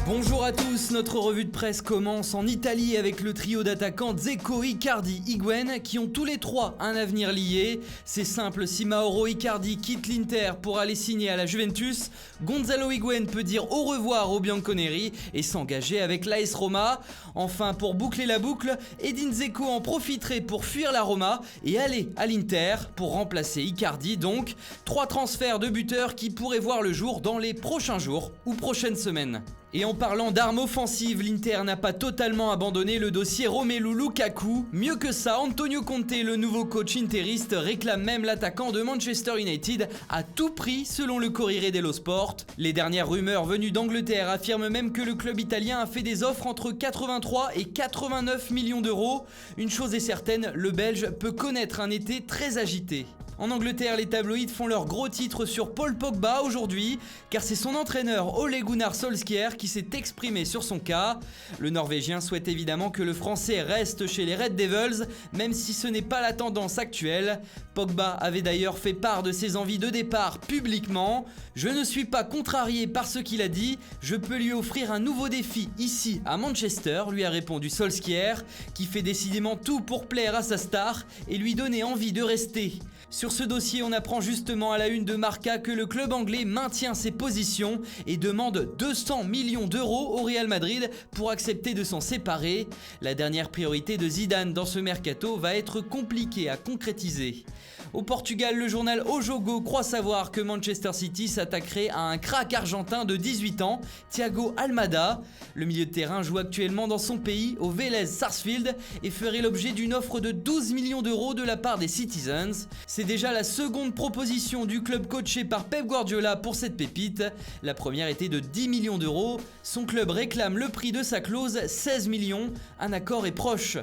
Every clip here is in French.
Bonjour à tous, notre revue de presse commence en Italie avec le trio d'attaquants Dzeko, Icardi, Higuaín qui ont tous les trois un avenir lié. C'est simple, si Mauro Icardi quitte l'Inter pour aller signer à la Juventus, Gonzalo Higuaín peut dire au revoir aux Bianconeri et s'engager avec l'AS Roma. Enfin, pour boucler la boucle, Edin Dzeko en profiterait pour fuir la Roma et aller à l'Inter pour remplacer Icardi. Donc, 3 transferts de buteurs qui pourraient voir le jour dans les prochains jours ou prochaines semaines. Et en parlant d'armes offensives, l'Inter n'a pas totalement abandonné le dossier Romelu Lukaku. Mieux que ça, Antonio Conte, le nouveau coach interiste, réclame même l'attaquant de Manchester United à tout prix selon le Corriere dello Sport. Les dernières rumeurs venues d'Angleterre affirment même que le club italien a fait des offres entre 83 et 89 millions d'euros. Une chose est certaine, le Belge peut connaître un été très agité. En Angleterre, les tabloïds font leur gros titre sur Paul Pogba aujourd'hui, car c'est son entraîneur Ole Gunnar Solskjaer qui s'est exprimé sur son cas. Le Norvégien souhaite évidemment que le Français reste chez les Red Devils, même si ce n'est pas la tendance actuelle. Pogba avait d'ailleurs fait part de ses envies de départ publiquement. « Je ne suis pas contrarié par ce qu'il a dit, je peux lui offrir un nouveau défi ici à Manchester », lui a répondu Solskjaer, qui fait décidément tout pour plaire à sa star et lui donner envie de rester. Sur ce dossier, on apprend justement à la une de Marca que le club anglais maintient ses positions et demande 200 millions d'euros au Real Madrid pour accepter de s'en séparer. La dernière priorité de Zidane dans ce mercato va être compliquée à concrétiser. Au Portugal, le journal O Jogo croit savoir que Manchester City s'attaquerait à un crack argentin de 18 ans, Thiago Almada. Le milieu de terrain joue actuellement dans son pays, au Vélez Sarsfield, et ferait l'objet d'une offre de 12 millions d'euros de la part des Citizens. C'est déjà la seconde proposition du club coaché par Pep Guardiola pour cette pépite. La première était de 10 millions d'euros. Son club réclame le prix de sa clause, 16 millions. Un accord est proche.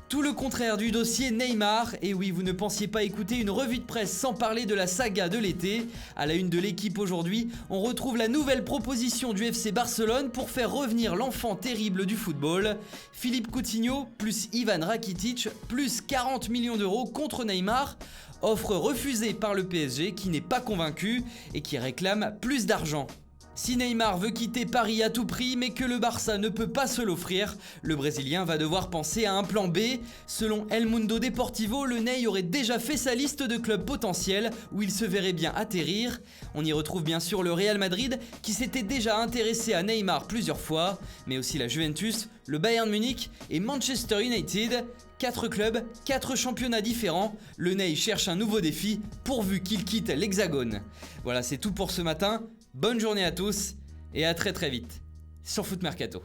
Tout le contraire du dossier Neymar. Et oui, vous ne pensiez pas écouter une revue de presse sans parler de la saga de l'été. À la une de l'équipe aujourd'hui, on retrouve la nouvelle proposition du FC Barcelone pour faire revenir l'enfant terrible du football. Philippe Coutinho plus Ivan Rakitic plus 40 millions d'euros contre Neymar. Offre refusée par le PSG qui n'est pas convaincu et qui réclame plus d'argent. Si Neymar veut quitter Paris à tout prix mais que le Barça ne peut pas se l'offrir, le Brésilien va devoir penser à un plan B. Selon El Mundo Deportivo, le Ney aurait déjà fait sa liste de clubs potentiels où il se verrait bien atterrir. On y retrouve bien sûr le Real Madrid qui s'était déjà intéressé à Neymar plusieurs fois, mais aussi la Juventus, le Bayern Munich et Manchester United. 4 clubs, 4 championnats différents, le Ney cherche un nouveau défi pourvu qu'il quitte l'Hexagone. Voilà, c'est tout pour ce matin. Bonne journée à tous et à très vite sur Foot Mercato.